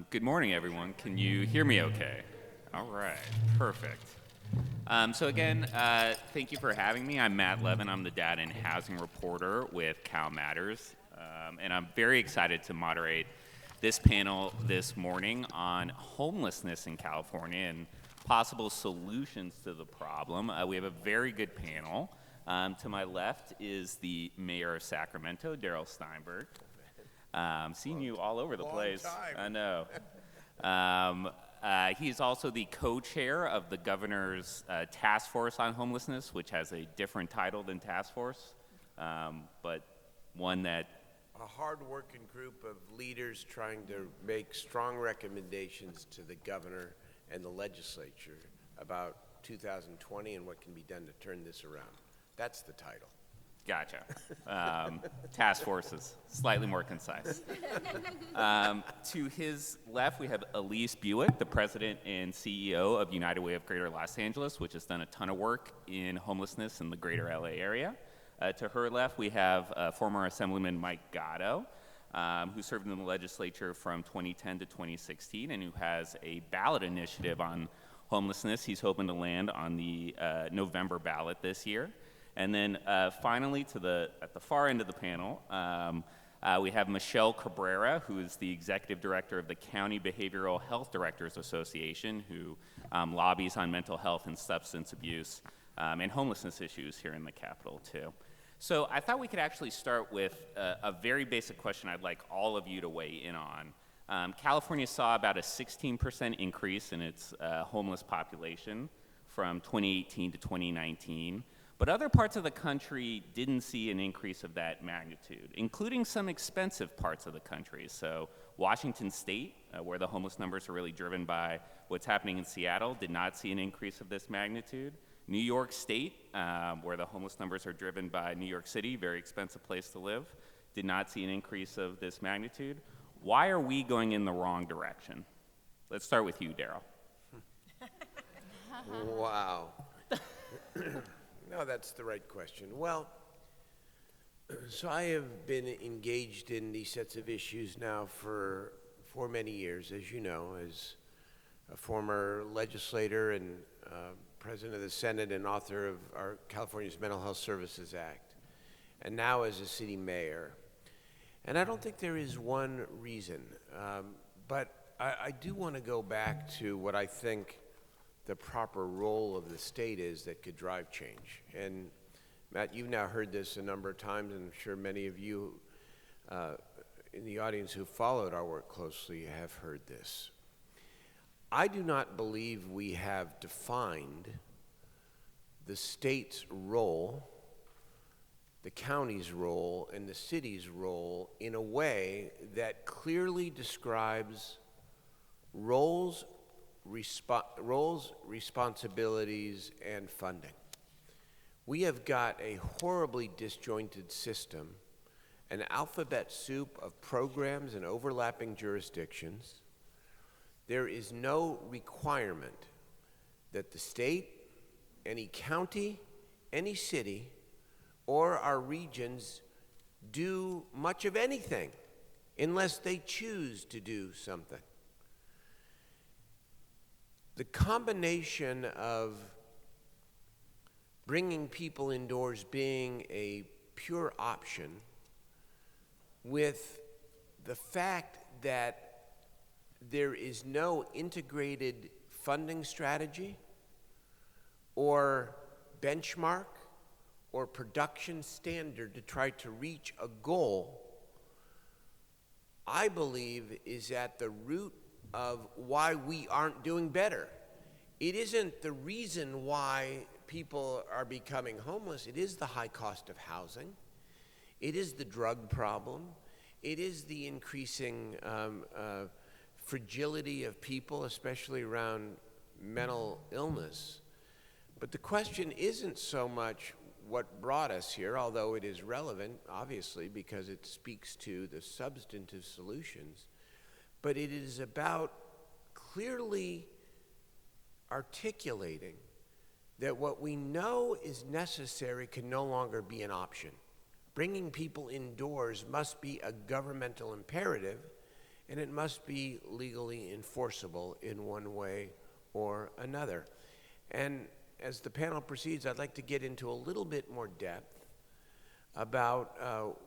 Good morning, everyone. Can you hear me okay? All right, perfect. So again, thank you for having me. I'm Matt Levin. I'm the data and housing reporter with Calmatters, and I'm very excited to moderate this panel this morning on homelessness in California and possible solutions to the problem. We have a very good panel. To my left is the mayor of Sacramento, Darrell Steinberg. Seeing you all over the place. I know. He's also the co-chair of the governor's task force on homelessness, which has a different title than task force, but one that... A hard-working group of leaders trying to make strong recommendations to the governor and the legislature about 2020 and what can be done to turn this around. That's the title. Gotcha. Task forces, slightly more concise. To his left, we have Elise Buik, the president and CEO of United Way of Greater Los Angeles, which has done a ton of work in homelessness in the greater LA area. To her left, we have former Assemblyman Mike Gatto, who served in the legislature from 2010 to 2016 and who has a ballot initiative on homelessness he's hoping to land on the November ballot this year. And then finally, at the far end of the panel, we have Michelle Cabrera, who is the executive director of the County Behavioral Health Directors Association, who lobbies on mental health and substance abuse and homelessness issues here in the Capitol, too. So I thought we could actually start with a very basic question I'd like all of you to weigh in on. California saw about a 16% increase in its homeless population from 2018 to 2019. But other parts of the country didn't see an increase of that magnitude, including some expensive parts of the country. So Washington State, where the homeless numbers are really driven by what's happening in Seattle, did not see an increase of this magnitude. New York State, where the homeless numbers are driven by New York City, very expensive place to live, did not see an increase of this magnitude. Why are we going in the wrong direction? Let's start with you, Darrell. Wow. No, that's the right question. Well, so I have been engaged in these sets of issues now for many years, as you know, as a former legislator and president of the Senate and author of our California's Mental Health Services Act, and now as a city mayor. And I don't think there is one reason, but I do want to go back to what I think the proper role of the state is that could drive change. And Matt, you've now heard this a number of times, and I'm sure many of you in the audience who followed our work closely have heard this. I do not believe we have defined the state's role, the county's role, and the city's role in a way that clearly describes roles, responsibilities, and funding. We have got a horribly disjointed system, an alphabet soup of programs and overlapping jurisdictions. There is no requirement that the state, any county, any city, or our regions do much of anything unless they choose to do something. The combination of bringing people indoors being a pure option with the fact that there is no integrated funding strategy or benchmark or production standard to try to reach a goal, I believe is at the root of why we aren't doing better. It isn't the reason why people are becoming homeless. It is the high cost of housing. It is the drug problem. It is the increasing fragility of people, especially around mental illness. But the question isn't so much what brought us here, although it is relevant, obviously, because it speaks to the substantive solutions. But it is about clearly articulating that what we know is necessary can no longer be an option. Bringing people indoors must be a governmental imperative, and it must be legally enforceable in one way or another. And as the panel proceeds, I'd like to get into a little bit more depth about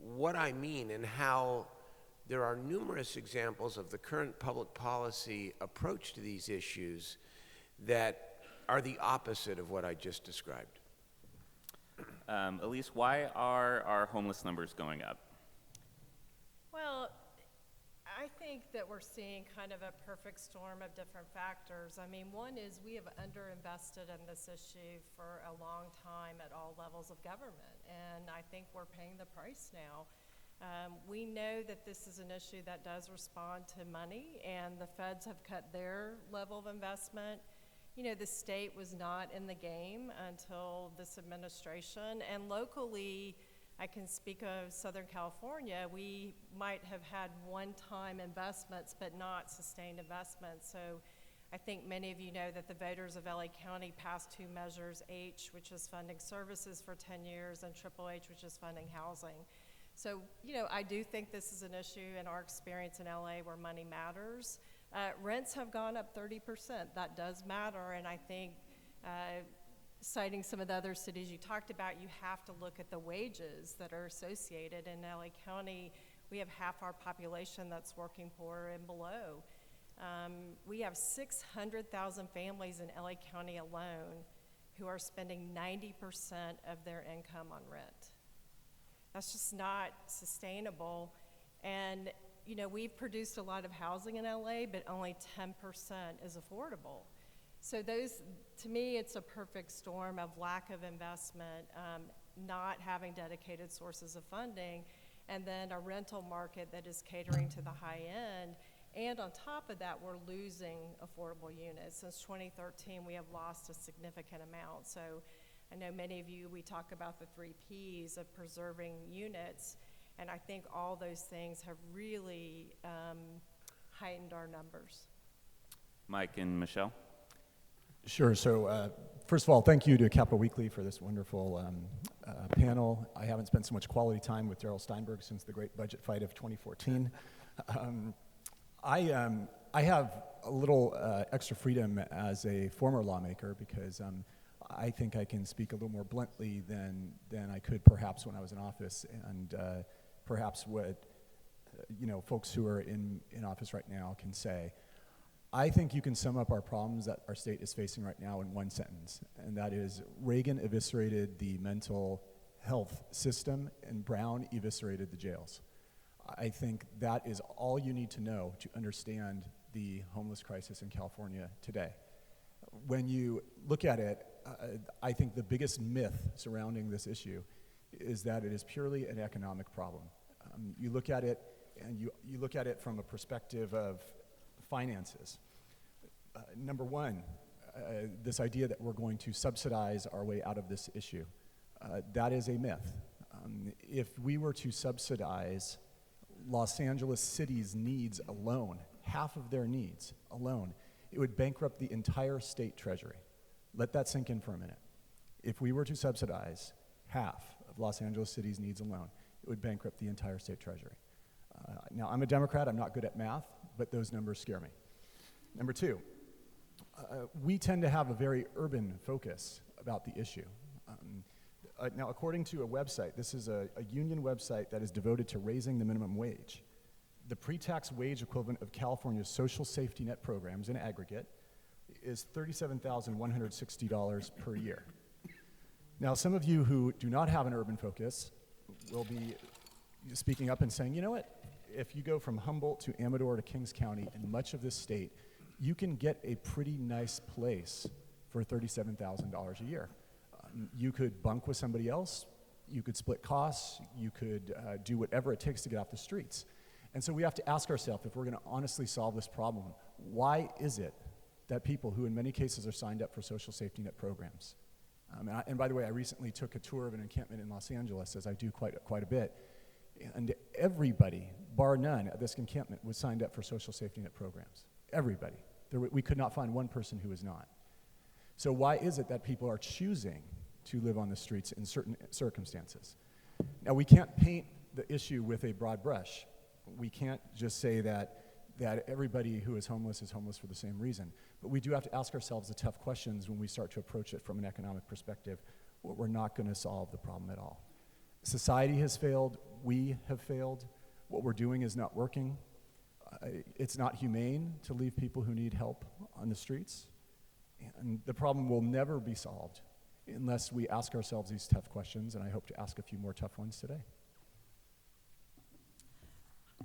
what I mean and how there are numerous examples of the current public policy approach to these issues that are the opposite of what I just described. Elise, why are our homeless numbers going up? Well, I think that we're seeing kind of a perfect storm of different factors. I mean, one is we have underinvested in this issue for a long time at all levels of government, and I think we're paying the price now. We know that this is an issue that does respond to money, and the feds have cut their level of investment. You know, the state was not in the game until this administration, and locally, I can speak of Southern California, we might have had one-time investments, but not sustained investments. So I think many of you know that the voters of LA County passed two measures, H, which is funding services for 10 years, and Triple H, which is funding housing. So, you know, I do think this is an issue in our experience in LA where money matters. Rents have gone up 30%. That does matter, and I think citing some of the other cities you talked about, you have to look at the wages that are associated. In LA County, we have half our population that's working poor and below. We have 600,000 families in LA County alone who are spending 90% of their income on rent. That's just not sustainable. And, you know, we've produced a lot of housing in LA, but only 10% is affordable. So those, to me, it's a perfect storm of lack of investment, not having dedicated sources of funding, and then a rental market that is catering to the high end. And on top of that, we're losing affordable units. Since 2013, we have lost a significant amount. So I know many of you, we talk about the 3 Ps of preserving units, and I think all those things have really heightened our numbers. Mike and Michelle? Sure. So first of all, thank you to Capital Weekly for this wonderful panel. I haven't spent so much quality time with Darrell Steinberg since the great budget fight of 2014. I have a little extra freedom as a former lawmaker because I think I can speak a little more bluntly than I could perhaps when I was in office, and perhaps what folks who are in office right now can say. I think you can sum up our problems that our state is facing right now in one sentence, and that is Reagan eviscerated the mental health system and Brown eviscerated the jails. I think that is all you need to know to understand the homeless crisis in California today. When you look at it, I think the biggest myth surrounding this issue is that it is purely an economic problem. You look at it, and you look at it from a perspective of finances. Number one, this idea that we're going to subsidize our way out of this issue, that is a myth. If we were to subsidize Los Angeles City's needs alone, half of their needs alone, it would bankrupt the entire state treasury. Let that sink in for a minute. If we were to subsidize half of Los Angeles City's needs alone, it would bankrupt the entire state treasury. Now, I'm a Democrat, I'm not good at math, but those numbers scare me. Number two, we tend to have a very urban focus about the issue. Now, according to a website, this is a union website that is devoted to raising the minimum wage. The pre-tax wage equivalent of California's social safety net programs in aggregate is $37,160 per year. Now, some of you who do not have an urban focus will be speaking up and saying, you know what? If you go from Humboldt to Amador to Kings County in much of this state, you can get a pretty nice place for $37,000 a year. You could bunk with somebody else, you could split costs, you could do whatever it takes to get off the streets. And so we have to ask ourselves, if we're going to honestly solve this problem, why is it that people who in many cases are signed up for social safety net programs, and by the way, I recently took a tour of an encampment in Los Angeles, as I do quite a bit, and everybody, bar none, at this encampment was signed up for social safety net programs. Everybody. We could not find one person who was not. So why is it that people are choosing to live on the streets in certain circumstances? Now, we can't paint the issue with a broad brush. We can't just say that everybody who is homeless for the same reason. But we do have to ask ourselves the tough questions when we start to approach it from an economic perspective. We're not going to solve the problem at all. Society has failed. We have failed. What we're doing is not working. It's not humane to leave people who need help on the streets. And the problem will never be solved unless we ask ourselves these tough questions, and I hope to ask a few more tough ones today.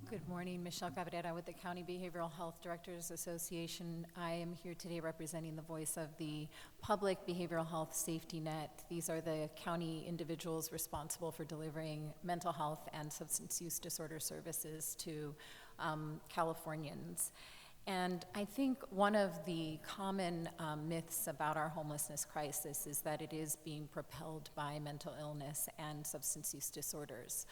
Good morning, Michelle Cabrera with the County Behavioral Health Directors Association. I am here today representing the voice of the public behavioral health safety net. These are the county individuals responsible for delivering mental health and substance use disorder services to Californians. And I think one of the common myths about our homelessness crisis is that it is being propelled by mental illness and substance use disorders.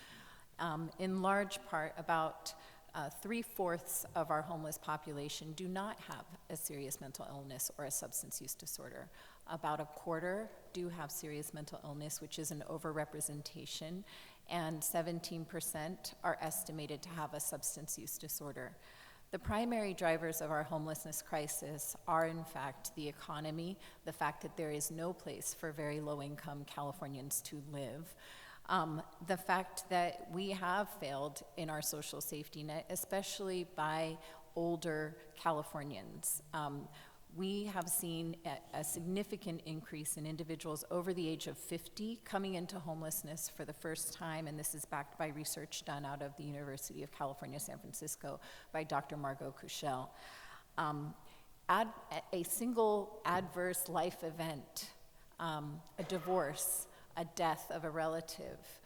In large part, about 3/4 of our homeless population do not have a serious mental illness or a substance use disorder. About 1/4 do have serious mental illness, which is an overrepresentation, and 17% are estimated to have a substance use disorder. The primary drivers of our homelessness crisis are, in fact, the economy, the fact that there is no place for very low-income Californians to live, the fact that we have failed in our social safety net, especially by older Californians. We have seen a significant increase in individuals over the age of 50 coming into homelessness for the first time, and this is backed by research done out of the University of California, San Francisco by Dr. Margot Kuchel. A single adverse life event, a divorce, a death of a relative,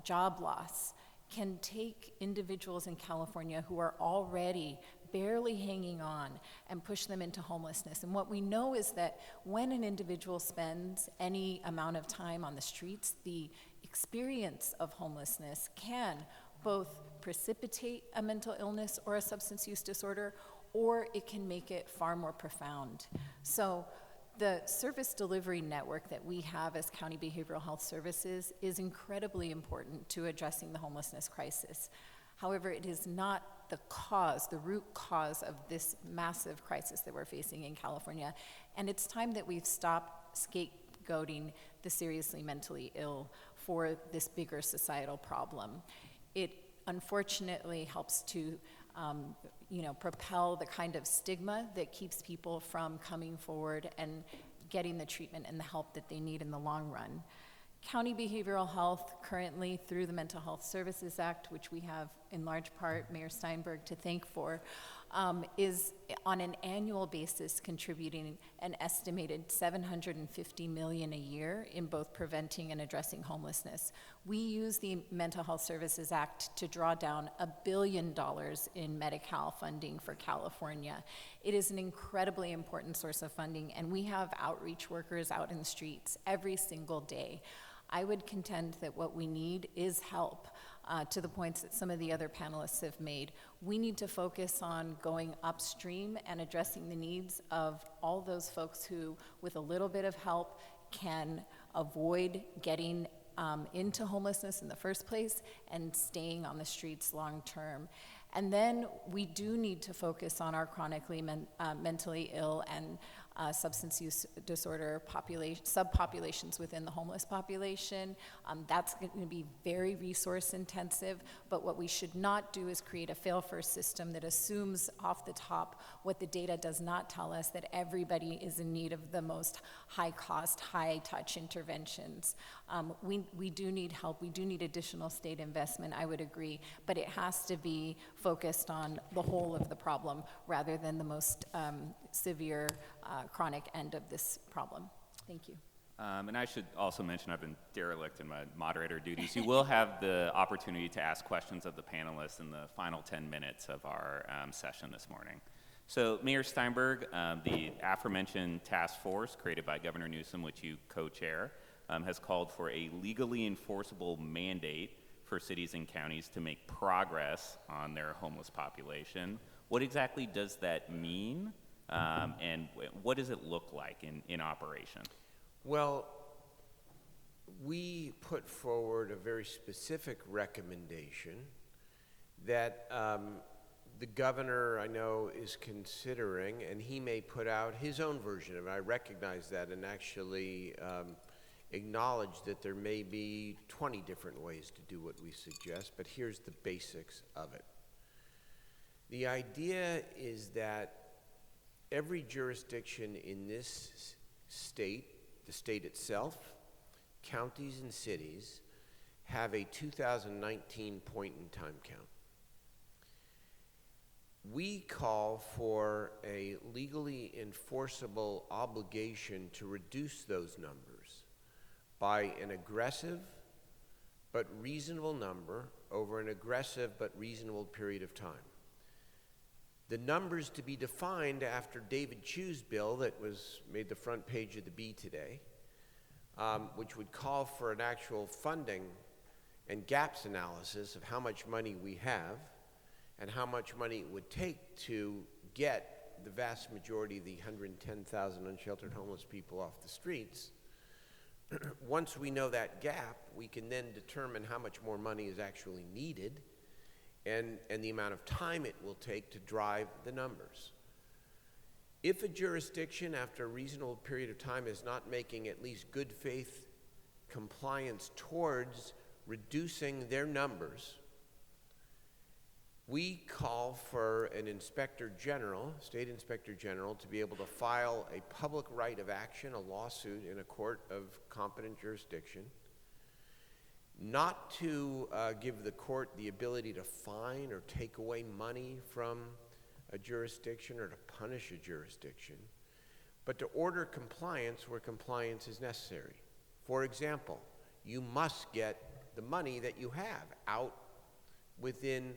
job loss, can take individuals in California who are already barely hanging on and push them into homelessness. And what we know is that when an individual spends any amount of time on the streets, the experience of homelessness can both precipitate a mental illness or a substance use disorder, or it can make it far more profound. So the service delivery network that we have as County Behavioral Health Services is incredibly important to addressing the homelessness crisis. However, it is not the root cause of this massive crisis that we're facing in California. And it's time that we've stopped scapegoating the seriously mentally ill for this bigger societal problem. It unfortunately helps to propel the kind of stigma that keeps people from coming forward and getting the treatment and the help that they need in the long run. County Behavioral Health currently, through the Mental Health Services Act, which we have in large part Mayor Steinberg to thank for, is on an annual basis contributing an estimated $750 million a year in both preventing and addressing homelessness. We use the Mental Health Services Act to draw down $1 billion in Medi-Cal funding for California. It is an incredibly important source of funding, and we have outreach workers out in the streets every single day. I would contend that what we need is help. To the points that some of the other panelists have made, we need to focus on going upstream and addressing the needs of all those folks who, with a little bit of help, can avoid getting into homelessness in the first place and staying on the streets long term. And then we do need to focus on our chronically mentally ill and substance use disorder subpopulations within the homeless population. That's going to be very resource intensive, but what we should not do is create a fail-first system that assumes off the top what the data does not tell us, that everybody is in need of the most high-cost, high-touch interventions. We do need help. We do need additional state investment, I would agree, but it has to be focused on the whole of the problem rather than the most severe chronic end of this problem. Thank you. And I should also mention I've been derelict in my moderator duties. You will have the opportunity to ask questions of the panelists in the final 10 minutes of our session this morning. So Mayor Steinberg, the aforementioned task force created by Governor Newsom, which you co-chair, has called for a legally enforceable mandate for cities and counties to make progress on their homeless population. What exactly does that mean? And what does it look like in operation? Well, we put forward a very specific recommendation that the governor, I know, is considering, and he may put out his own version of it. I recognize that and actually acknowledge that there may be 20 different ways to do what we suggest, but here's the basics of it. The idea is that every jurisdiction in this state, the state itself, counties and cities, have a 2019 point-in-time count. We call for a legally enforceable obligation to reduce those numbers by an aggressive but reasonable number over an aggressive but reasonable period of time. The numbers to be defined after David Chu's bill that was made the front page of the Bee today, which would call for an actual funding and gaps analysis of how much money we have and how much money it would take to get the vast majority of the 110,000 unsheltered homeless people off the streets. Once we know that gap, we can then determine how much more money is actually needed and the amount of time it will take to drive the numbers. If a jurisdiction, after a reasonable period of time, is not making at least good faith compliance towards reducing their numbers, we call for an inspector general, state inspector general, to be able to file a public right of action, a lawsuit in a court of competent jurisdiction, not to give the court the ability to fine or take away money from a jurisdiction or to punish a jurisdiction, but to order compliance where compliance is necessary. For example, you must get the money that you have out within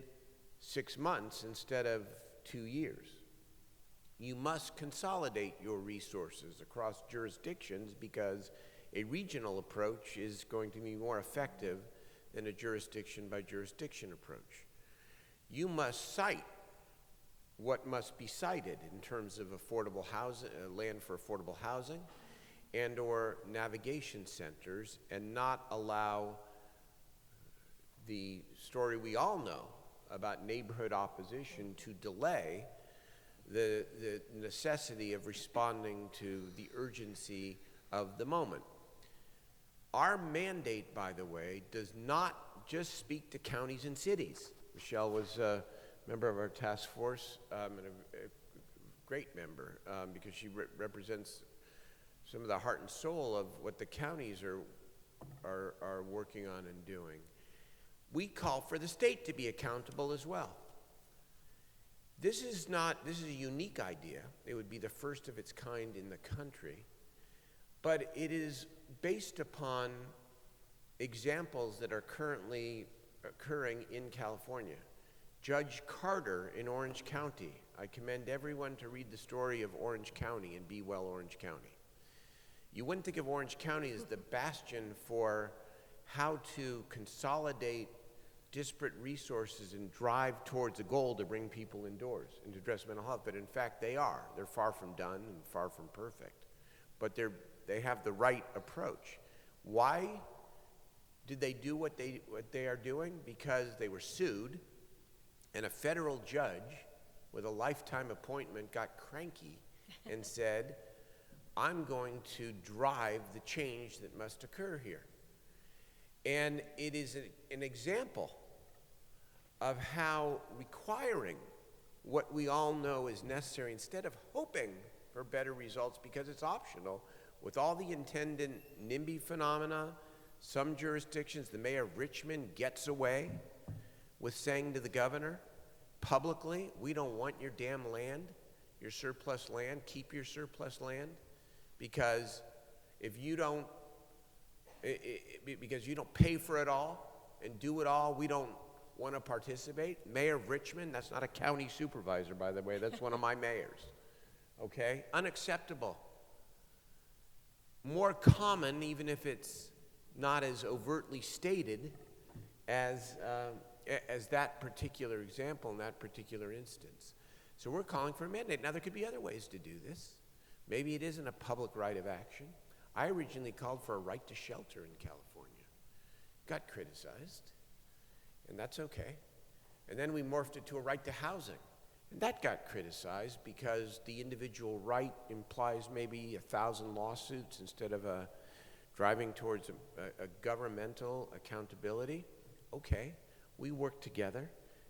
6 months instead of 2 years. You must consolidate your resources across jurisdictions because a regional approach is going to be more effective than a jurisdiction by jurisdiction approach. You must cite what must be cited in terms of affordable housing, land for affordable housing and or navigation centers, and not allow the story we all know about neighborhood opposition to delay the necessity of responding to the urgency of the moment. Our mandate, by the way, does not just speak to counties and cities. Michelle was a member of our task force and a great member because she represents some of the heart and soul of what the counties are working on and doing. We call for the state to be accountable as well. This is a unique idea. It would be the first of its kind in the country, but it is based upon examples that are currently occurring in California. Judge Carter in Orange County. I commend everyone to read the story of Orange County and Be Well Orange County. You wouldn't think of Orange County as the bastion for how to consolidate disparate resources and drive towards a goal to bring people indoors and to address mental health, but in fact they are. They're far from done and far from perfect, but they have the right approach. Why did they do what they are doing? Because they were sued, and a federal judge with a lifetime appointment got cranky and said, I'm going to drive the change that must occur here. And it is an example of how requiring what we all know is necessary instead of hoping for better results because it's optional, with all the attendant NIMBY phenomena, some jurisdictions, the mayor of Richmond gets away with saying to the governor publicly, we don't want your damn land, your surplus land, keep your surplus land, because if you don't, because you don't pay for it all and do it all, we don't want to participate. Mayor of Richmond, that's not a county supervisor, by the way, that's one of my mayors, okay? Unacceptable. More common, even if it's not as overtly stated as that particular example in that particular instance. So we're calling for a mandate. Now, there could be other ways to do this. Maybe it isn't a public right of action. I originally called for a right to shelter in California. Got criticized, and that's okay. And then we morphed it to a right to housing. And that got criticized because the individual right implies maybe 1,000 lawsuits instead of driving towards a governmental accountability. Okay, we work together,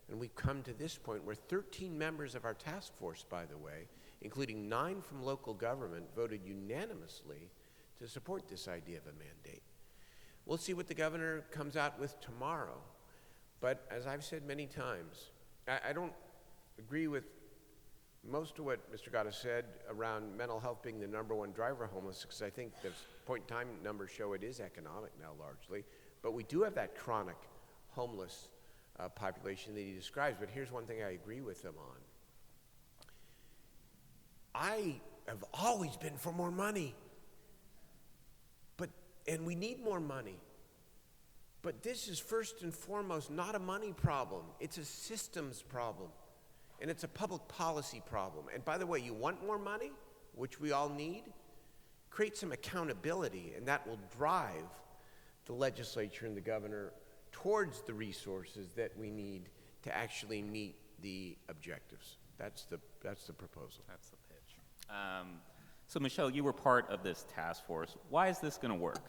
and we've come to this point where 13 members of our task force, by the way, including 9 from local government, voted unanimously to support this idea of a mandate. We'll see what the governor comes out with tomorrow. But as I've said many times, I don't agree with most of what Mr. Gatto said around mental health being the #1 driver of homelessness, because I think the point-in-time numbers show it is economic now largely. But we do have that chronic homeless population that he describes. But here's one thing I agree with him on. I have always been for more money. And we need more money. But this is first and foremost not a money problem. It's a systems problem. And it's a public policy problem. And by the way, you want more money, which we all need? Create some accountability, and that will drive the legislature and the governor towards the resources that we need to actually meet the objectives. That's the proposal. That's the pitch. So Michelle, you were part of this task force. Why is this going to work?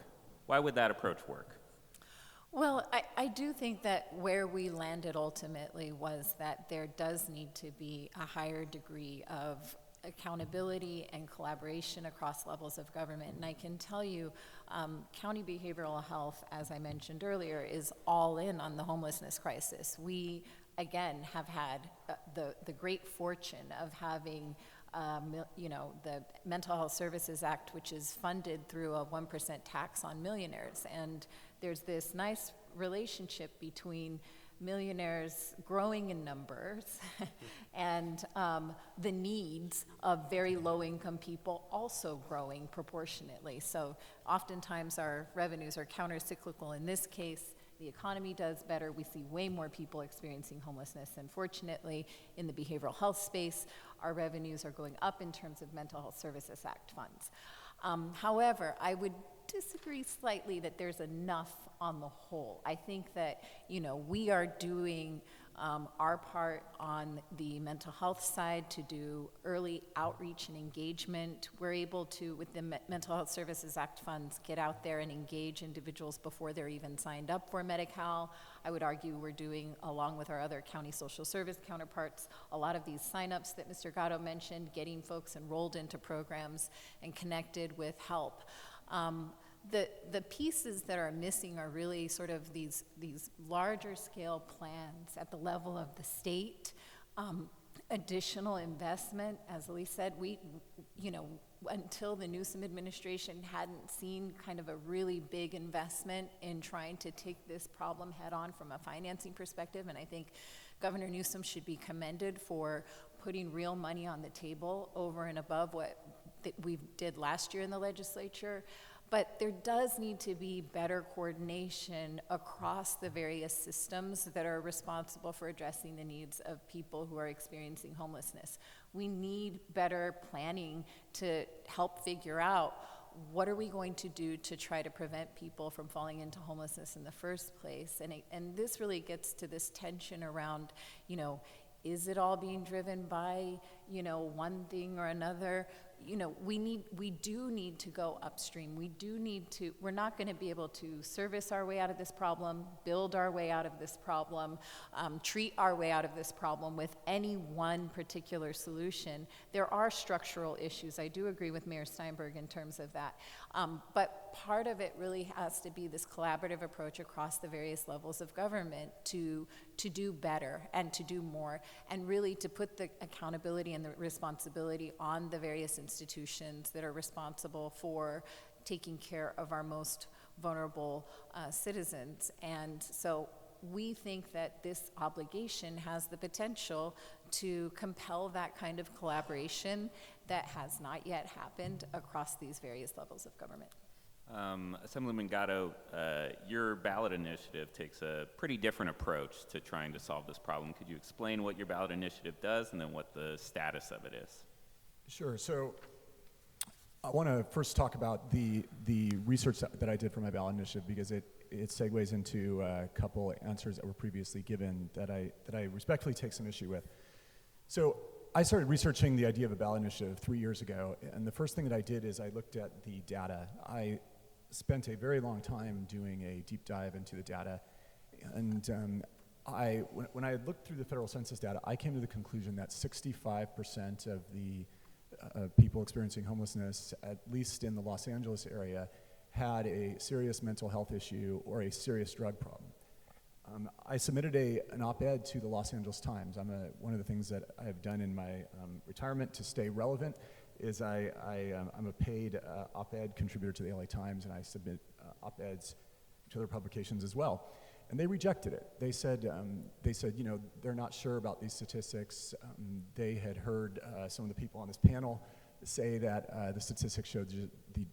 Why would that approach work? Well, I do think that where we landed ultimately was that there does need to be a higher degree of accountability and collaboration across levels of government. And I can tell you, county behavioral health, as I mentioned earlier, is all in on the homelessness crisis. We, again, have had the great fortune of having the Mental Health Services Act, which is funded through a 1% tax on millionaires. And there's this nice relationship between millionaires growing in numbers and the needs of very low-income people also growing proportionately. So oftentimes our revenues are counter-cyclical. In this case, the economy does better. We see way more people experiencing homelessness. And fortunately, in the behavioral health space, our revenues are going up in terms of Mental Health Services Act funds. However, I would disagree slightly that there's enough on the whole. I think that, we are doing our part on the mental health side to do early outreach and engagement. We're able to, with the Mental Health Services Act funds, get out there and engage individuals before they're even signed up for Medi-Cal. I would argue we're doing, along with our other county social service counterparts, a lot of these sign-ups that Mr. Gatto mentioned, getting folks enrolled into programs and connected with help. The pieces that are missing are really sort of these larger scale plans at the level of the state, additional investment. As Elise said, we, until the Newsom administration hadn't seen kind of a really big investment in trying to take this problem head on from a financing perspective. And I think Governor Newsom should be commended for putting real money on the table over and above what we did last year in the legislature. But there does need to be better coordination across the various systems that are responsible for addressing the needs of people who are experiencing homelessness. We need better planning to help figure out what are we going to do to try to prevent people from falling into homelessness in the first place. And this really gets to this tension around, is it all being driven by, one thing or another? We do need to go upstream. We're not going to be able to service our way out of this problem, build our way out of this problem, treat our way out of this problem with any one particular solution. There are structural issues. I do agree with Mayor Steinberg in terms of that. But part of it really has to be this collaborative approach across the various levels of government to do better and to do more, and really to put the accountability and the responsibility on the various institutions that are responsible for taking care of our most vulnerable citizens. And so we think that this obligation has the potential to compel that kind of collaboration that has not yet happened across these various levels of government. Assemblyman Gatto, your ballot initiative takes a pretty different approach to trying to solve this problem. Could you explain what your ballot initiative does and then what the status of it is? Sure. So I want to first talk about the research that I did for my ballot initiative, because it it segues into a couple answers that were previously given that I respectfully take some issue with. So I started researching the idea of a ballot initiative 3 years ago, and the first thing that I did is I looked at the data. I spent a very long time doing a deep dive into the data, and when I looked through the federal census data, I came to the conclusion that 65% of the people experiencing homelessness, at least in the Los Angeles area, had a serious mental health issue or a serious drug problem. I submitted an op-ed to the Los Angeles Times. One of the things that I have done in my retirement to stay relevant is I'm a paid op-ed contributor to the LA Times, and I submit op-eds to other publications as well. And they rejected it. They said, they're not sure about these statistics. They had heard some of the people on this panel say that the statistics showed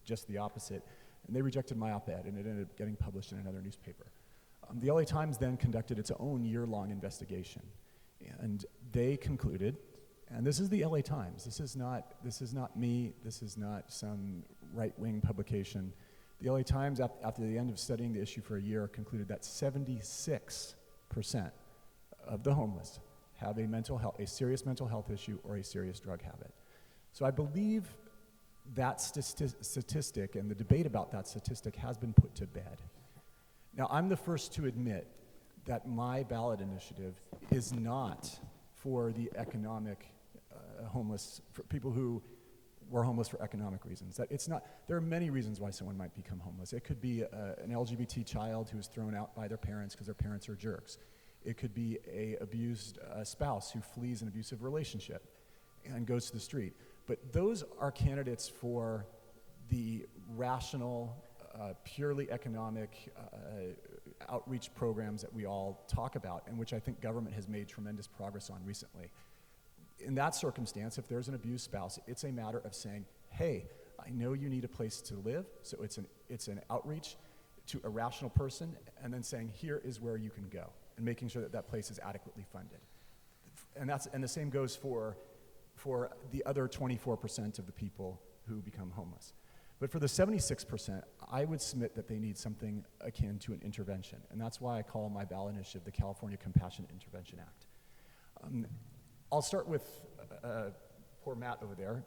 just the opposite. And they rejected my op-ed, and it ended up getting published in another newspaper. The LA Times then conducted its own year-long investigation. And they concluded, and this is the LA Times, this is not me, this is not some right-wing publication. The LA Times, after the end of studying the issue for a year, concluded that 76% of the homeless have a serious mental health issue or a serious drug habit. So I believe that statistic and the debate about that statistic has been put to bed. Now, I'm the first to admit that my ballot initiative is not for the economic homeless, for people who were homeless for economic reasons. That it's not. There are many reasons why someone might become homeless. It could be an LGBT child who was thrown out by their parents because their parents are jerks. It could be a abused spouse who flees an abusive relationship and goes to the street. But those are candidates for the rational, purely economic outreach programs that we all talk about, and which I think government has made tremendous progress on recently. In that circumstance, if there's an abused spouse, it's a matter of saying, hey, I know you need a place to live, so it's an outreach to a rational person, and then saying, here is where you can go, and making sure that that place is adequately funded. And the same goes for the other 24% of the people who become homeless. But for the 76%, I would submit that they need something akin to an intervention, and that's why I call my ballot initiative the California Compassionate Intervention Act. I'll start with poor Matt over there.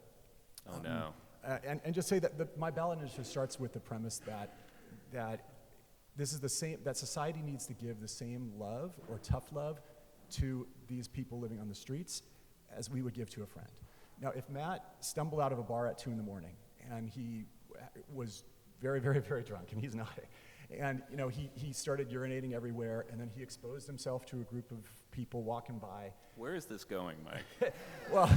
Oh no. And just say that my ballot initiative starts with the premise that this is the same, that society needs to give the same love or tough love to these people living on the streets as we would give to a friend. Now, if Matt stumbled out of a bar at 2 in the morning and he was very, very, very drunk, and he's not, and he started urinating everywhere, and then he exposed himself to a group of people walking by. Where is this going, Mike? Well,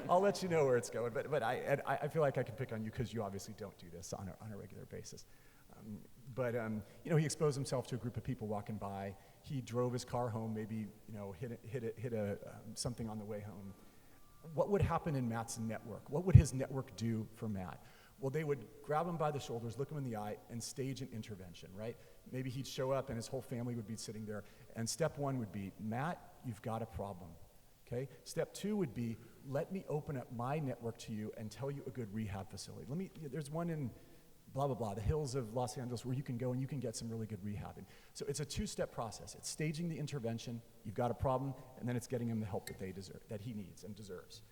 I'll let you know where it's going, but I feel like I can pick on you because you obviously don't do this on a regular basis. He exposed himself to a group of people walking by. He drove his car home, maybe hit something on the way home. What would happen in Matt's network? What would his network do for Matt? Well, they would grab him by the shoulders, look him in the eye, and stage an intervention, right? Maybe he'd show up and his whole family would be sitting there. And step 1 would be, Matt, you've got a problem, okay? Step 2 would be, let me open up my network to you and tell you a good rehab facility. There's one in blah, blah, blah, the hills of Los Angeles where you can go and you can get some really good rehab. And so it's a 2-step process. It's staging the intervention, you've got a problem, and then it's getting him the help that he needs and deserves.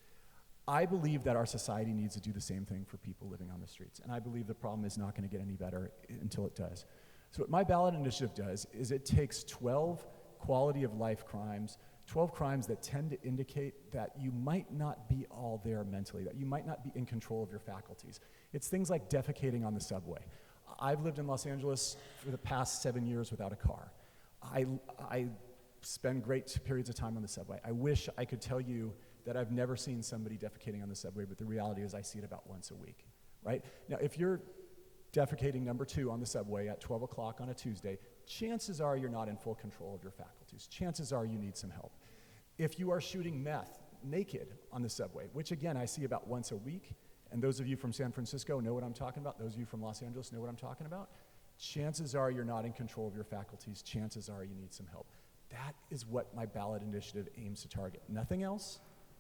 I believe that our society needs to do the same thing for people living on the streets, and I believe the problem is not going to get any better until it does. So what my ballot initiative does is it takes 12 quality of life crimes, 12 crimes that tend to indicate that you might not be all there mentally, that you might not be in control of your faculties. It's things like defecating on the subway. I've lived in Los Angeles for the past 7 years without a car. I spend great periods of time on the subway. I wish I could tell you that I've never seen somebody defecating on the subway, but the reality is I see it about once a week, right? Now, if you're defecating number 2 on the subway at 12 o'clock on a Tuesday, chances are you're not in full control of your faculties. Chances are you need some help. If you are shooting meth naked on the subway, which again I see about once a week, and those of you from San Francisco know what I'm talking about, those of you from Los Angeles know what I'm talking about, chances are you're not in control of your faculties, chances are you need some help. That is what my ballot initiative aims to target. Nothing else,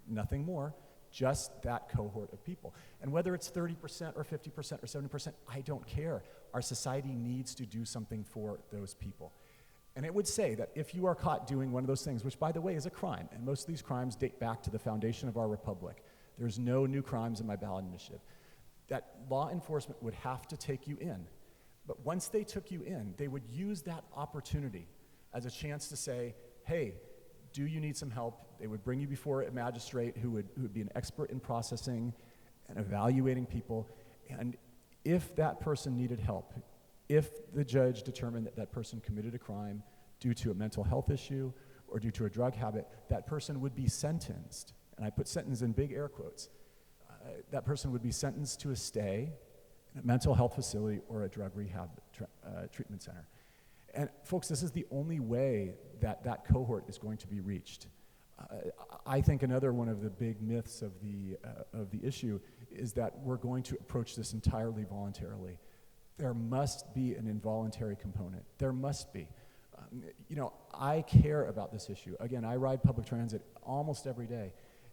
nothing more, just that cohort of people. And whether it's 30% or 50% or 70%, I don't care. Our society needs to do something for those people. And it would say that if you are caught doing one of those things, which by the way is a crime, and most of these crimes date back to the foundation of our republic, there's no new crimes in my ballot initiative, that law enforcement would have to take you in. But once they took you in, they would use that opportunity as a chance to say, hey, do you need some help? They would bring you before a magistrate who would be an expert in processing and evaluating people. And if that person needed help, if the judge determined that that person committed a crime due to a mental health issue or due to a drug habit, that person would be sentenced, and I put sentence in big air quotes, that person would be sentenced to a stay in a mental health facility or a drug rehab treatment center. And folks, this is the only way that that cohort is going to be reached. I think another one of the big myths of the issue is that we're going to approach this entirely voluntarily. There must be an involuntary component. There must be. I care about this issue. Again, I ride public transit almost every day,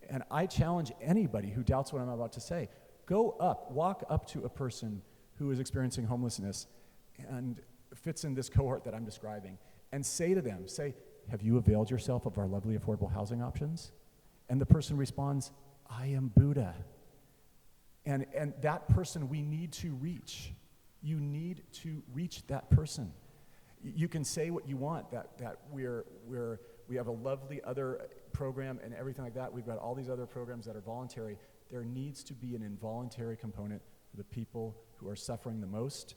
and I challenge anybody who doubts what I'm about to say, walk up to a person who is experiencing homelessness and fits in this cohort that I'm describing, and say to them, have you availed yourself of our lovely affordable housing options? And the person responds, I am Buddha. And that person we need to reach. You need to reach that person. You can say what you want, that we have a lovely other program and everything like that. We've got all these other programs that are voluntary. There needs to be an involuntary component for the people who are suffering the most.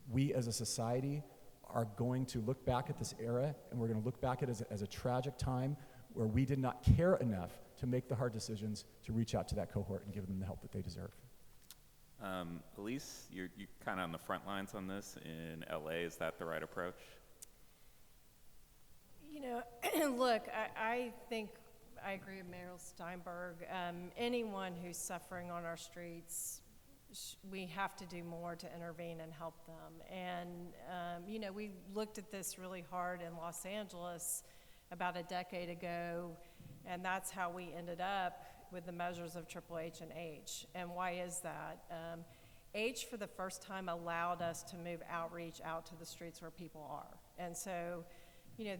We as a society are going to look back at this era, and we're going to look back at it as a tragic time where we did not care enough to make the hard decisions to reach out to that cohort and give them the help that they deserve. Elise, you're kind of on the front lines on this in LA. Is that the right approach? Look, I think I agree with Mayor Steinberg. Anyone who's suffering on our streets, we have to do more to intervene and help them. And, we looked at this really hard in Los Angeles about a decade ago, and that's how we ended up with the measures of Triple H and H. And why is that? H, for the first time, allowed us to move outreach out to the streets where people are. And so,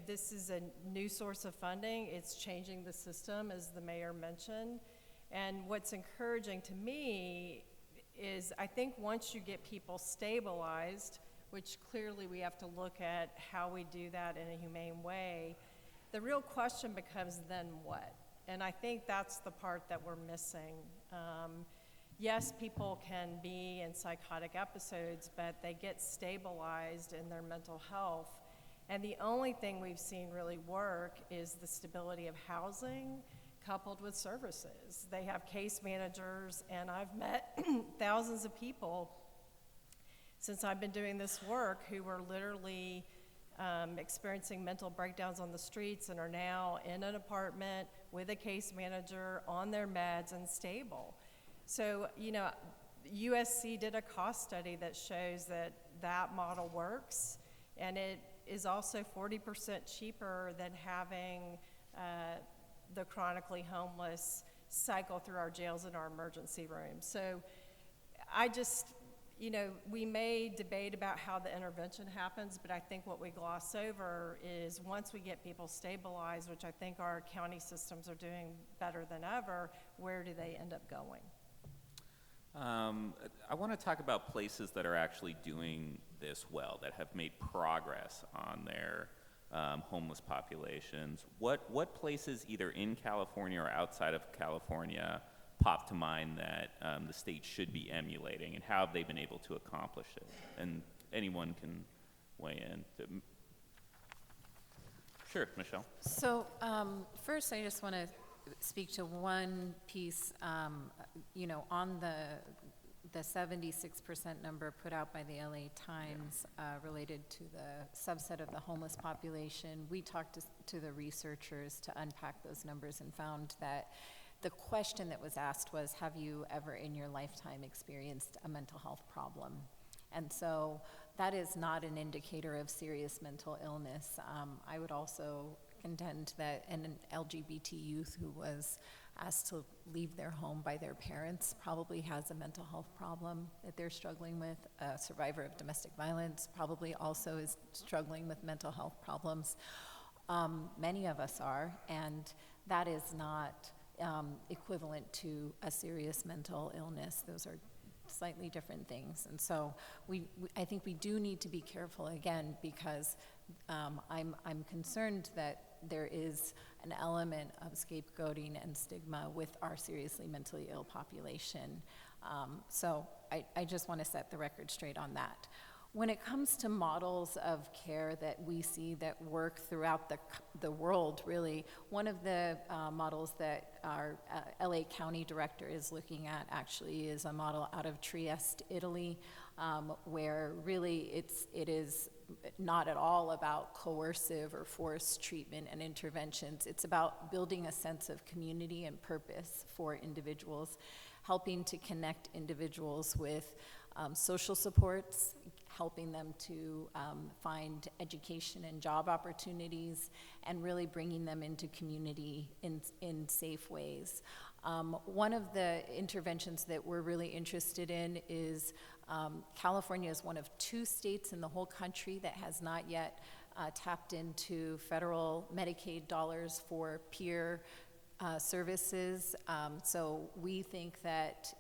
this is a new source of funding. It's changing the system, as the mayor mentioned. And what's encouraging to me is I think once you get people stabilized, which clearly we have to look at how we do that in a humane way, the real question becomes then what? And I think that's the part that we're missing. Yes, people can be in psychotic episodes, but they get stabilized in their mental health. And the only thing we've seen really work is the stability of housing coupled with services. They have case managers, and I've met thousands of people since I've been doing this work who were literally experiencing mental breakdowns on the streets and are now in an apartment with a case manager on their meds and stable. So, USC did a cost study that shows that model works, and it is also 40% cheaper than having the chronically homeless cycle through our jails and our emergency rooms. So I just, we may debate about how the intervention happens, but I think what we gloss over is once we get people stabilized, which I think our county systems are doing better than ever, where do they end up going? I want to talk about places that are actually doing this well, that have made progress on their homeless populations. What places, either in California or outside of California, pop to mind that the state should be emulating, and how have they been able to accomplish it? And anyone can weigh in. Sure, Michelle. So first, I just want to speak to one piece, on the 76% number put out by the LA Times related to the subset of the homeless population. We talked to the researchers to unpack those numbers and found that the question that was asked was, have you ever in your lifetime experienced a mental health problem? And so that is not an indicator of serious mental illness. I would also contend that an LGBT youth who was asked to leave their home by their parents probably has a mental health problem that they're struggling with. A survivor of domestic violence probably also is struggling with mental health problems. Many of us are, and that is not equivalent to a serious mental illness. Those are slightly different things. And so I think we do need to be careful again, because I'm concerned that there is an element of scapegoating and stigma with our seriously mentally ill population. So I just want to set the record straight on that. When it comes to models of care that we see that work throughout the world, really, one of the models that our LA County director is looking at actually is a model out of Trieste, Italy, where really it is not at all about coercive or forced treatment and interventions. It's about building a sense of community and purpose for individuals, helping to connect individuals with social supports, helping them to find education and job opportunities, and really bringing them into community in safe ways. One of the interventions that we're really interested in is California is one of 2 states in the whole country that has not yet tapped into federal Medicaid dollars for peer services. So we think that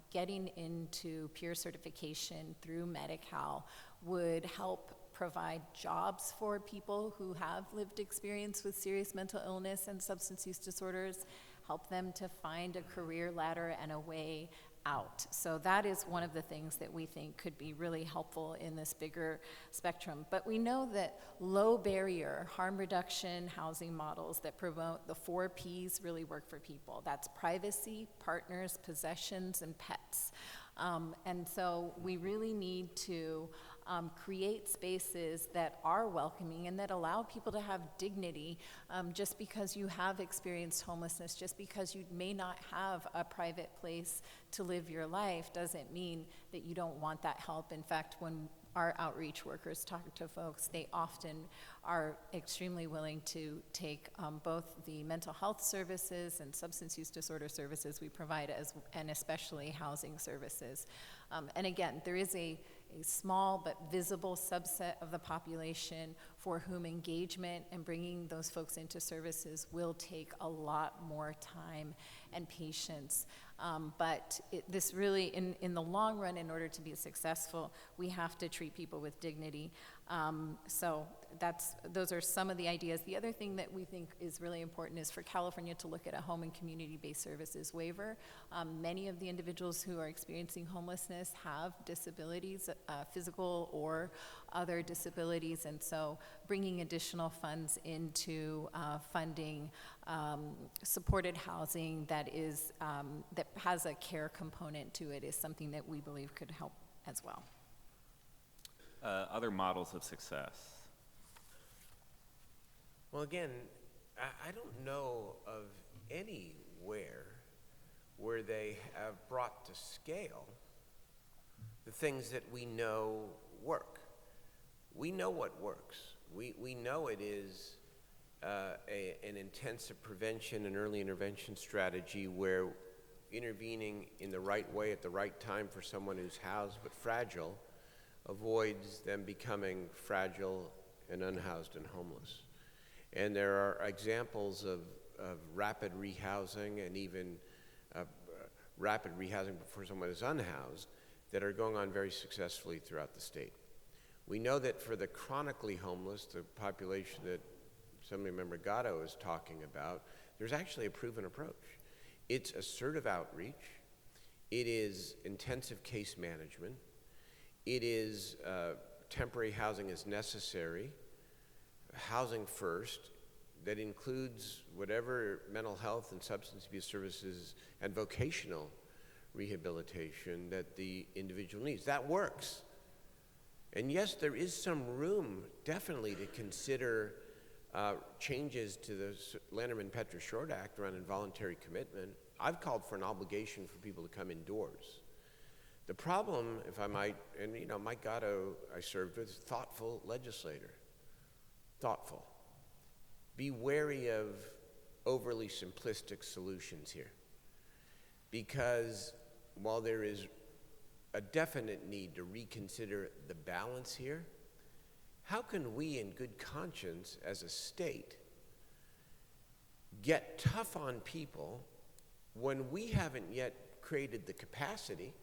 getting into peer certification through Medi-Cal would help provide jobs for people who have lived experience with serious mental illness and substance use disorders, help them to find a career ladder and a way out. So that is one of the things that we think could be really helpful in this bigger spectrum. But we know that low barrier, harm reduction housing models that promote the 4 Ps really work for people. That's privacy, partners, possessions, and pets. And so we really need to create spaces that are welcoming and that allow people to have dignity. Just because you have experienced homelessness, just because you may not have a private place to live your life, doesn't mean that you don't want that help. In fact, when our outreach workers talk to folks, they often are extremely willing to take both the mental health services and substance use disorder services we provide, and especially housing services. And again, there is a small but visible subset of the population for whom engagement and bringing those folks into services will take a lot more time and patience. But this really, in the long run, in order to be successful, we have to treat people with dignity. So those are some of the ideas. The other thing that we think is really important is for California to look at a home and community-based services waiver. Many of the individuals who are experiencing homelessness have disabilities, physical or other disabilities, and so bringing additional funds into funding supported housing that has a care component to it is something that we believe could help as well. Other models of success. Well, again, I don't know of anywhere where they have brought to scale the things that we know work. We know what works. We know it is an intensive prevention and early intervention strategy where intervening in the right way at the right time for someone who's housed but fragile avoids them becoming fragile and unhoused and homeless. And there are examples of rapid rehousing and even rapid rehousing before someone is unhoused that are going on very successfully throughout the state. We know that for the chronically homeless, the population that Assemblymember Gatto is talking about, there's actually a proven approach. It's assertive outreach. It is intensive case management. It is temporary housing as necessary, housing first, that includes whatever mental health and substance abuse services and vocational rehabilitation that the individual needs. That works. And yes, there is some room, definitely, to consider changes to the Lanterman-Petra-Short Act around involuntary commitment. I've called for an obligation for people to come indoors. The problem, if I might, and Mike Gatto I served with, thoughtful legislator. Thoughtful. be wary of overly simplistic solutions here. Because while there is a definite need to reconsider the balance here, how can we in good conscience as a state get tough on people when we haven't yet created the capacity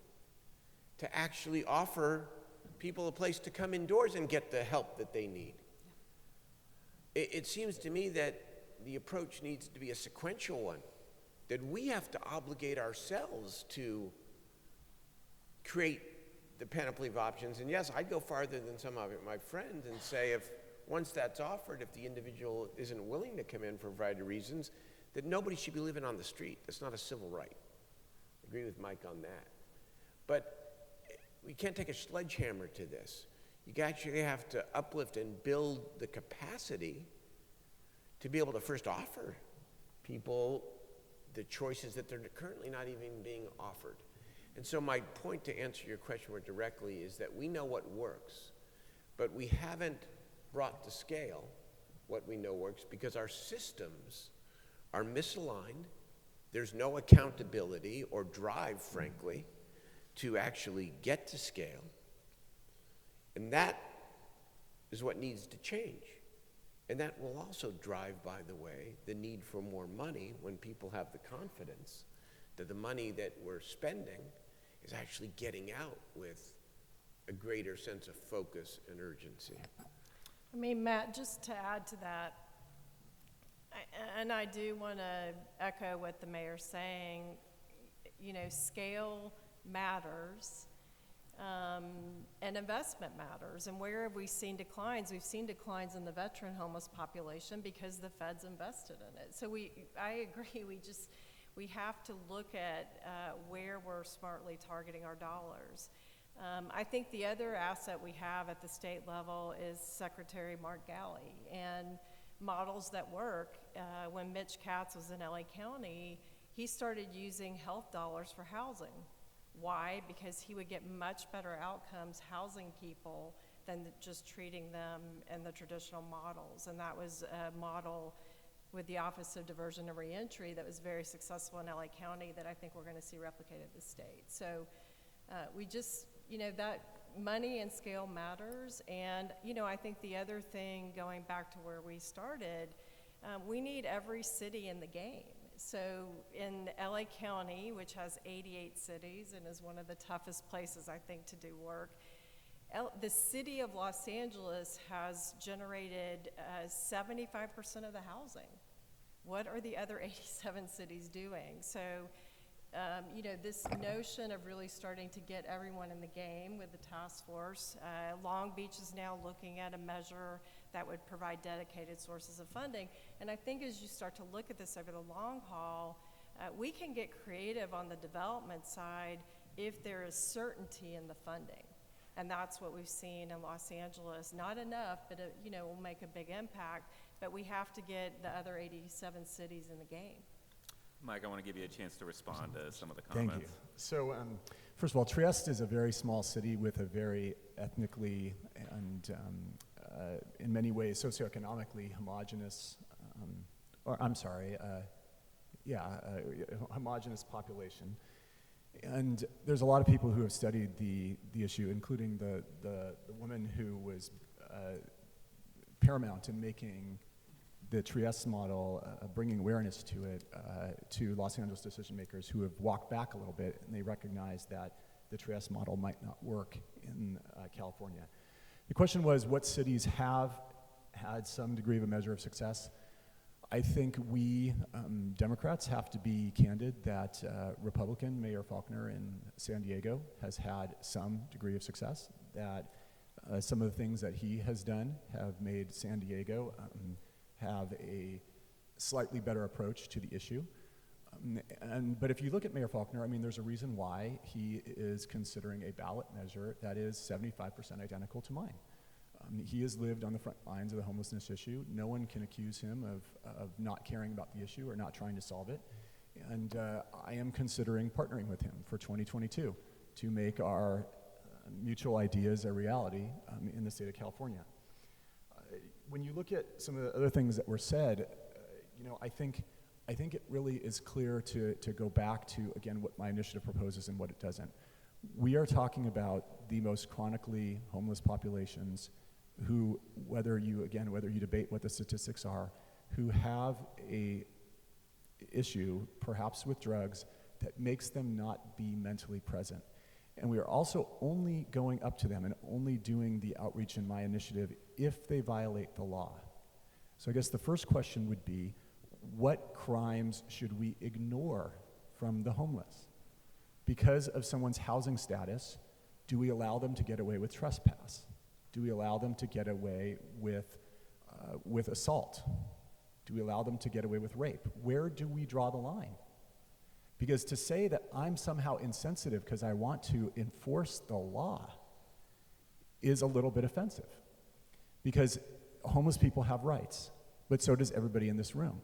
to actually offer people a place to come indoors and get the help that they need? It seems to me that the approach needs to be a sequential one, that we have to obligate ourselves to create the panoply of options. And yes, I'd go farther than some of my friends and say, if once that's offered, if the individual isn't willing to come in for a variety of reasons, that nobody should be living on the street. That's not a civil right. I agree with Mike on that. But we can't take a sledgehammer to this. You actually have to uplift and build the capacity to be able to first offer people the choices that they're currently not even being offered. And so my point, to answer your question more directly, is that we know what works, but we haven't brought to scale what we know works because our systems are misaligned. There's no accountability or drive, frankly, to actually get to scale. And that is what needs to change. And that will also drive, by the way, the need for more money when people have the confidence that the money that we're spending is actually getting out with a greater sense of focus and urgency. I mean, Matt, just to add to that, and I do want to echo what the mayor's saying, you know, scale matters, and investment matters. And where have we seen declines? We've seen declines in the veteran homeless population because the feds invested in it. So I agree, we have to look at where we're smartly targeting our dollars. I think the other asset we have at the state level is Secretary Mark Galley, and models that work. When Mitch Katz was in LA County, he started using health dollars for housing. Why? Because he would get much better outcomes housing people than just treating them in the traditional models. And that was a model with the Office of Diversion and Reentry that was very successful in LA County that I think we're going to see replicated at the state. So we just, you know, that money and scale matters. And, you know, I think the other thing, going back to where we started, we need every city in the game. So in LA County, which has 88 cities and is one of the toughest places, I think, to do work, the city of Los Angeles has generated 75% of the housing. What are the other 87 cities doing? So, you know, this notion of really starting to get everyone in the game with the task force. Long Beach is now looking at a measure that would provide dedicated sources of funding. And I think as you start to look at this over the long haul, we can get creative on the development side if there is certainty in the funding. And that's what we've seen in Los Angeles. Not enough, but it, you know, will make a big impact. But we have to get the other 87 cities in the game. Mike, I want to give you a chance to respond to some of the comments. Thank you. So, first of all, Trieste is a very small city with a very ethnically and, in many ways, socioeconomically homogenous, homogenous population. And there's a lot of people who have studied the issue, including the woman who was paramount in making the Trieste model, bringing awareness to it, to Los Angeles decision makers who have walked back a little bit, and they recognize that the Trieste model might not work in California. The question was, what cities have had some degree of a measure of success? I think we, Democrats, have to be candid that Republican Mayor Faulconer in San Diego has had some degree of success, that some of the things that he has done have made San Diego have a slightly better approach to the issue. But if you look at Mayor Faulconer, I mean, there's a reason why he is considering a ballot measure that is 75% identical to mine. He has lived on the front lines of the homelessness issue. No one can accuse him of not caring about the issue or not trying to solve it. And I am considering partnering with him for 2022 to make our mutual ideas a reality in the state of California. when you look at some of the other things that were said, I think it really is clear to go back to, again, what my initiative proposes and what it doesn't. We are talking about the most chronically homeless populations who, whether you debate what the statistics are, who have a issue, perhaps with drugs, that makes them not be mentally present. And we are also only going up to them and only doing the outreach in my initiative if they violate the law. So I guess the first question would be, what crimes should we ignore from the homeless? Because of someone's housing status, do we allow them to get away with trespass? Do we allow them to get away with assault? Do we allow them to get away with rape? Where do we draw the line? Because to say that I'm somehow insensitive because I want to enforce the law is a little bit offensive. Because homeless people have rights, but so does everybody in this room.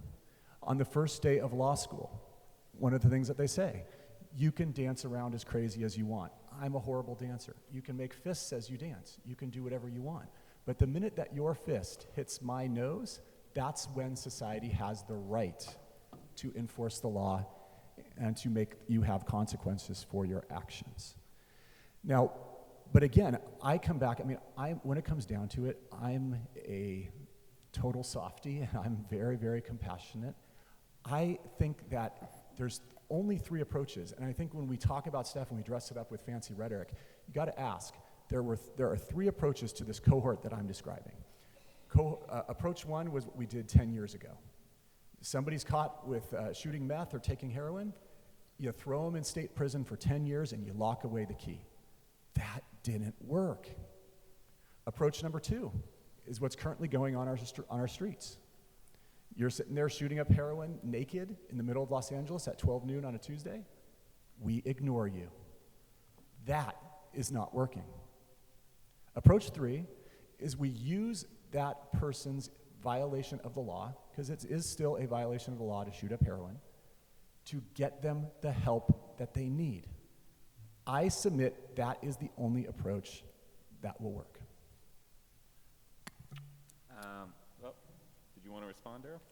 On the first day of law school, one of the things that they say, you can dance around as crazy as you want. I'm a horrible dancer. You can make fists as you dance. You can do whatever you want. But the minute that your fist hits my nose, that's when society has the right to enforce the law and to make you have consequences for your actions. Now, but again, I come back, when it comes down to it, I'm a total softie, and I'm very, very compassionate. I think that there's only 3 approaches, and I think when we talk about stuff and we dress it up with fancy rhetoric, you gotta ask, there are 3 approaches to this cohort that I'm describing. Approach 1 was what we did 10 years ago. Somebody's caught with shooting meth or taking heroin, you throw them in state prison for 10 years and you lock away the key. That didn't work. Approach number 2 is what's currently going on our streets. You're sitting there shooting up heroin naked in the middle of Los Angeles at 12 noon on a Tuesday. We ignore you. That is not working. Approach 3 is we use that person's violation of the law, because it is still a violation of the law to shoot up heroin, to get them the help that they need. I submit that is the only approach that will work. Did you want to respond, Darrell?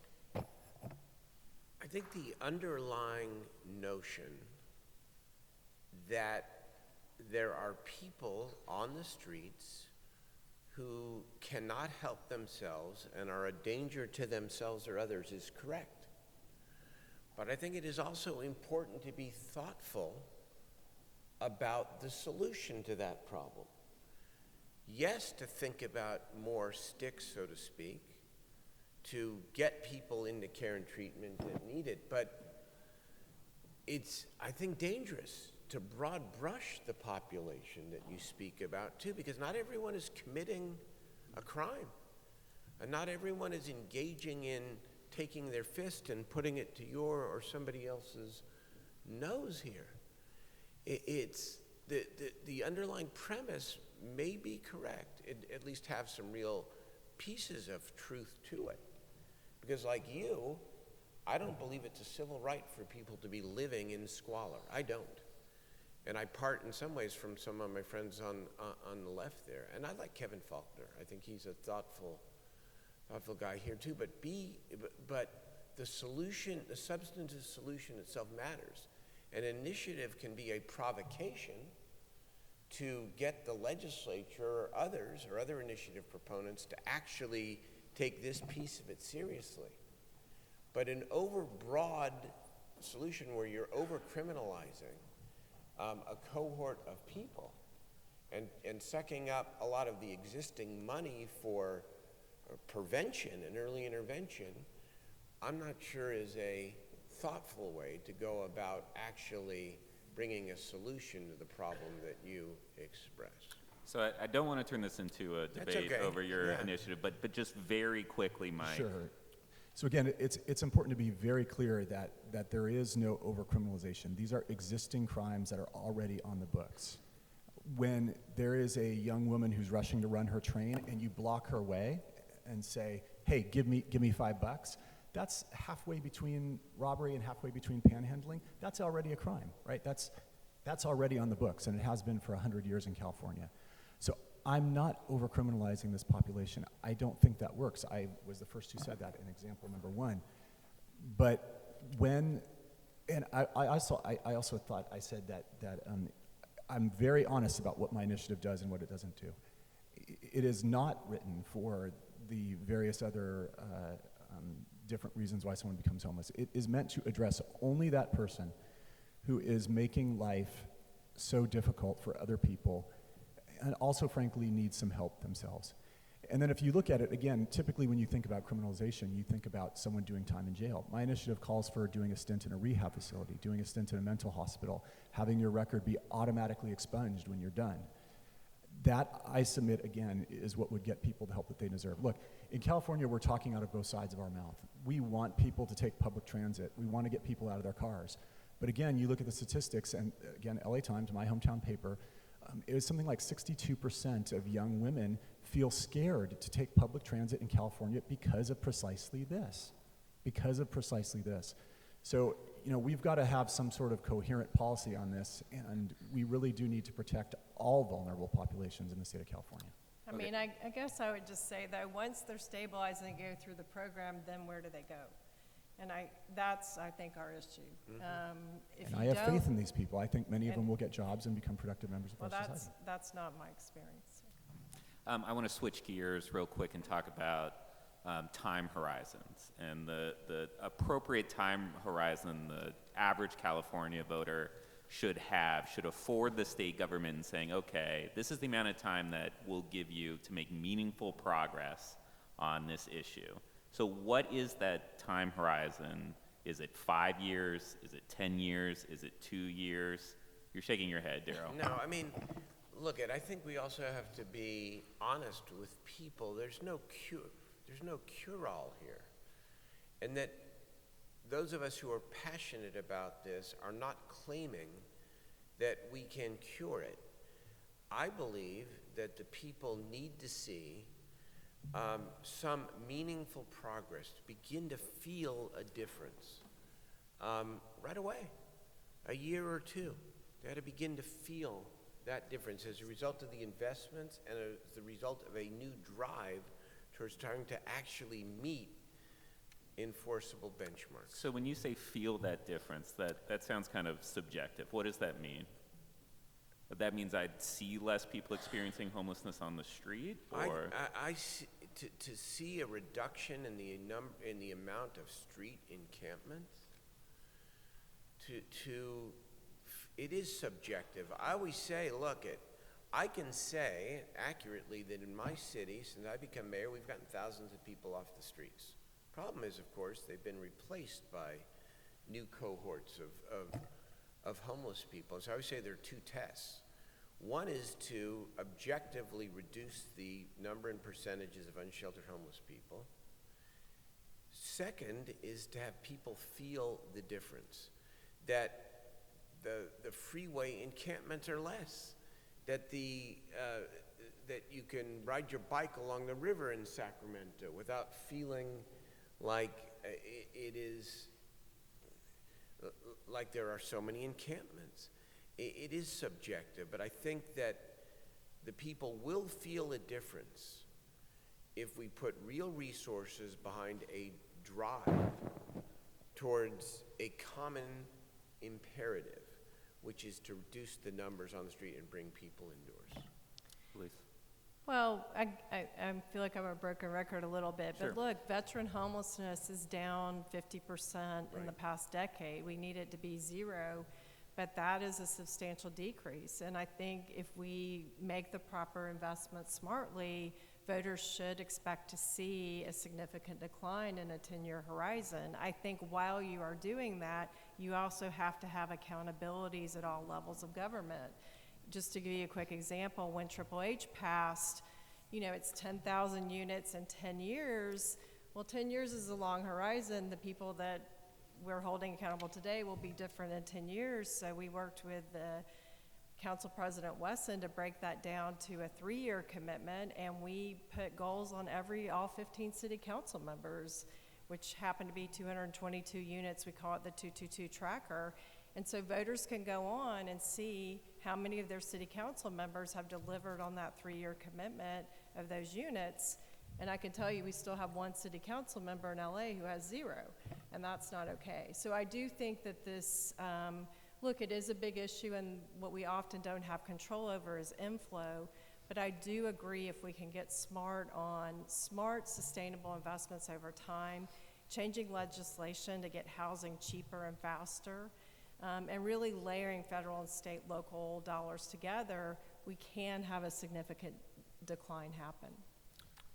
I think the underlying notion that there are people on the streets who cannot help themselves and are a danger to themselves or others is correct. But I think it is also important to be thoughtful about the solution to that problem. Yes, to think about more sticks, so to speak, to get people into care and treatment that need it, but it's, I think, dangerous to broad brush the population that you speak about too, because not everyone is committing a crime, and not everyone is engaging in taking their fist and putting it to your or somebody else's nose here. It's the underlying premise may be correct, at least have some real pieces of truth to it. Because like you, I don't believe it's a civil right for people to be living in squalor. I don't. And I part in some ways from some of my friends on the left there. And I like Kevin Faulkner. I think he's a thoughtful guy here too. But the solution, the substantive solution itself matters. An initiative can be a provocation to get the legislature or others or other initiative proponents to actually take this piece of it seriously. But an overbroad solution where you're over-criminalizing a cohort of people and sucking up a lot of the existing money for prevention and early intervention, I'm not sure is a thoughtful way to go about actually bringing a solution to the problem that you express. So I don't want to turn this into a debate over your initiative, but just very quickly, Mike. Sure. So again, it's important to be very clear that there is no overcriminalization. These are existing crimes that are already on the books. When there is a young woman who's rushing to run her train and you block her way and say, hey, give me $5, that's halfway between robbery and halfway between panhandling. That's already a crime, right? That's already on the books, and it has been for 100 years in California. So I'm not over-criminalizing this population. I don't think that works. I was the first who said that in example number one. But when, and I also thought I said that I'm very honest about what my initiative does and what it doesn't do. It is not written for the various other different reasons why someone becomes homeless. It is meant to address only that person who is making life so difficult for other people and also, frankly, needs some help themselves. And then if you look at it, again, typically when you think about criminalization, you think about someone doing time in jail. My initiative calls for doing a stint in a rehab facility, doing a stint in a mental hospital, having your record be automatically expunged when you're done. That, I submit, again, is what would get people the help that they deserve. Look, in California, we're talking out of both sides of our mouth. We want people to take public transit. We want to get people out of their cars. But again, you look at the statistics, and again, LA Times, my hometown paper, it was something like 62% of young women feel scared to take public transit in California because of precisely this. So, you know, we've got to have some sort of coherent policy on this, and we really do need to protect all vulnerable populations in the state of California. I mean, I guess I would just say that once they're stabilized and they go through the program, then where do they go? And that's, I think, our issue. If And you I have don't- faith in these people. I think many of them and- will get jobs and become productive members of Well, our society. that's not my experience. I want to switch gears real quick and talk about time horizons and the appropriate time horizon the average California voter should afford the state government in saying, okay, this is the amount of time that we'll give you to make meaningful progress on this issue. So what is that time horizon? Is it 5 years? Is it 10 years? Is it 2 years? You're shaking your head, Darrell. No, I mean, look, I think we also have to be honest with people. There's no cure-all here. And that those of us who are passionate about this are not claiming that we can cure it. I believe that the people need to see some meaningful progress, to begin to feel a difference right away, a year or two. They had to begin to feel that difference as a result of the investments and as the result of a new drive towards trying to actually meet enforceable benchmarks. So when you say feel that difference, that sounds kind of subjective. What does that mean? That means I'd see less people experiencing homelessness on the street, or I see, to see a reduction in the amount of street encampments. It is subjective. I always say, look, I can say accurately that in my city, since I become mayor, we've gotten thousands of people off the streets. Problem is, of course, they've been replaced by new cohorts of homeless people. So I would say there are two tests. One is to objectively reduce the number and percentages of unsheltered homeless people. Second is to have people feel the difference, that the freeway encampments are less, that that you can ride your bike along the river in Sacramento without feeling like it is like there are so many encampments. It is subjective, but I think that the people will feel a difference if we put real resources behind a drive towards a common imperative, which is to reduce the numbers on the street and bring people indoors. Elise? Well, I feel like I'm a broken record a little bit, Sure. but look, veteran homelessness is down 50% in the Right. past decade. We need it to be 0, but that is a substantial decrease. And I think if we make the proper investments smartly, voters should expect to see a significant decline in a 10-year horizon. I think while you are doing that, you also have to have accountabilities at all levels of government. Just to give you a quick example, when Triple H passed, it's 10,000 units in 10 years. Well, 10 years is a long horizon. The people that we're holding accountable today will be different in 10 years. So we worked with Council President Wesson to break that down to a 3-year commitment, and we put goals on all 15 city council members, which happened to be 222 units. We call it the 222 tracker. And so voters can go on and see how many of their city council members have delivered on that 3-year commitment of those units. And I can tell you, we still have one city council member in LA who has 0, and that's not okay. So I do think that this, look, it is a big issue, and what we often don't have control over is inflow, but I do agree if we can get smart on smart, sustainable investments over time, changing legislation to get housing cheaper and faster, and really layering federal and state local dollars together, we can have a significant decline happen.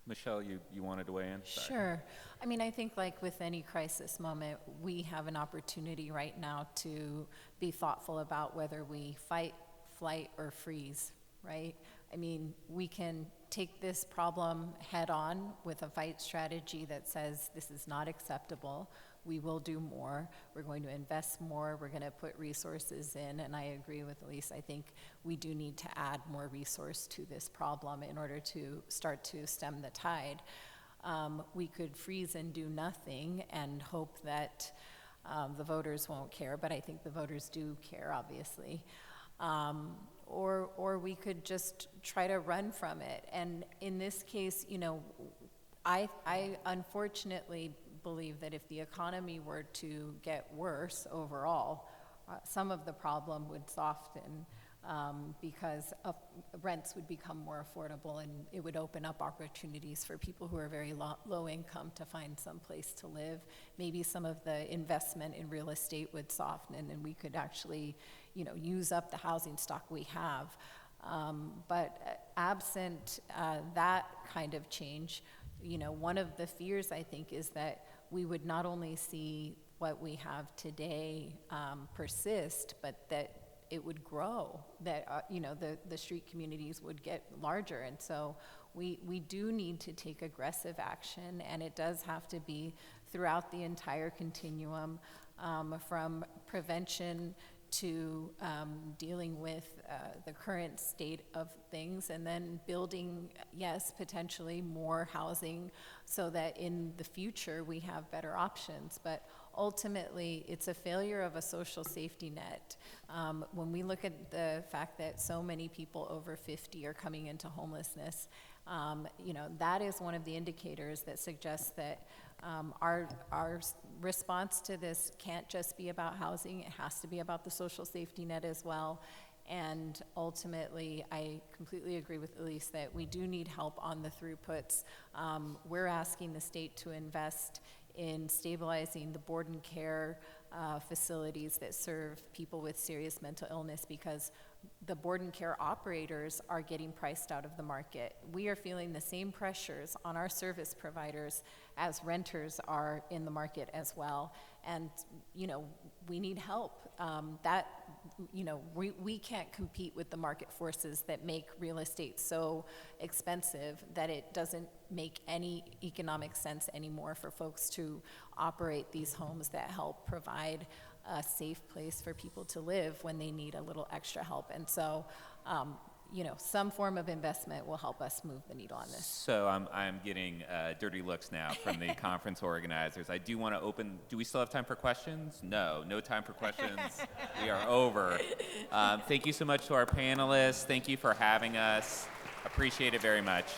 Michelle, you wanted to weigh in? Sorry. Sure. I mean, I think like with any crisis moment, we have an opportunity right now to be thoughtful about whether we fight, flight, or freeze, right? I mean, we can take this problem head on with a fight strategy that says this is not acceptable. We will do more. We're going to invest more. We're going to put resources in. And I agree with Elise. I think we do need to add more resource to this problem in order to start to stem the tide. We could freeze and do nothing and hope that the voters won't care, but I think the voters do care, obviously. Or we could just try to run from it. And in this case, you know, I unfortunately believe that if the economy were to get worse overall, some of the problem would soften because rents would become more affordable, and it would open up opportunities for people who are very low income to find some place to live. Maybe some of the investment in real estate would soften, and we could actually, you know, use up the housing stock we have. But absent that kind of change, you know, one of the fears, I think, is that we would not only see what we have today persist, but that it would grow, that, you know, the street communities would get larger. And so we do need to take aggressive action, and it does have to be throughout the entire continuum, from prevention to dealing with the current state of things, and then building, yes, potentially more housing so that in the future we have better options. But ultimately, it's a failure of a social safety net. When we look at the fact that so many people over 50 are coming into homelessness, you know, that is one of the indicators that suggests that our response to this can't just be about housing. It has to be about the social safety net as well. And ultimately, I completely agree with Elise that we do need help on the throughputs. We're asking the state to invest in stabilizing the board and care facilities that serve people with serious mental illness, because the board and care operators are getting priced out of the market. We are feeling the same pressures on our service providers as renters are in the market as well. And, you know, we need help. We can't compete with the market forces that make real estate so expensive that it doesn't make any economic sense anymore for folks to operate these homes that help provide a safe place for people to live when they need a little extra help. And so, some form of investment will help us move the needle on this. So I'm getting dirty looks now from the conference organizers. I do want to open, do we still have time for questions? No time for questions. We are over. Thank you so much to our panelists. Thank you for having us. Appreciate it very much.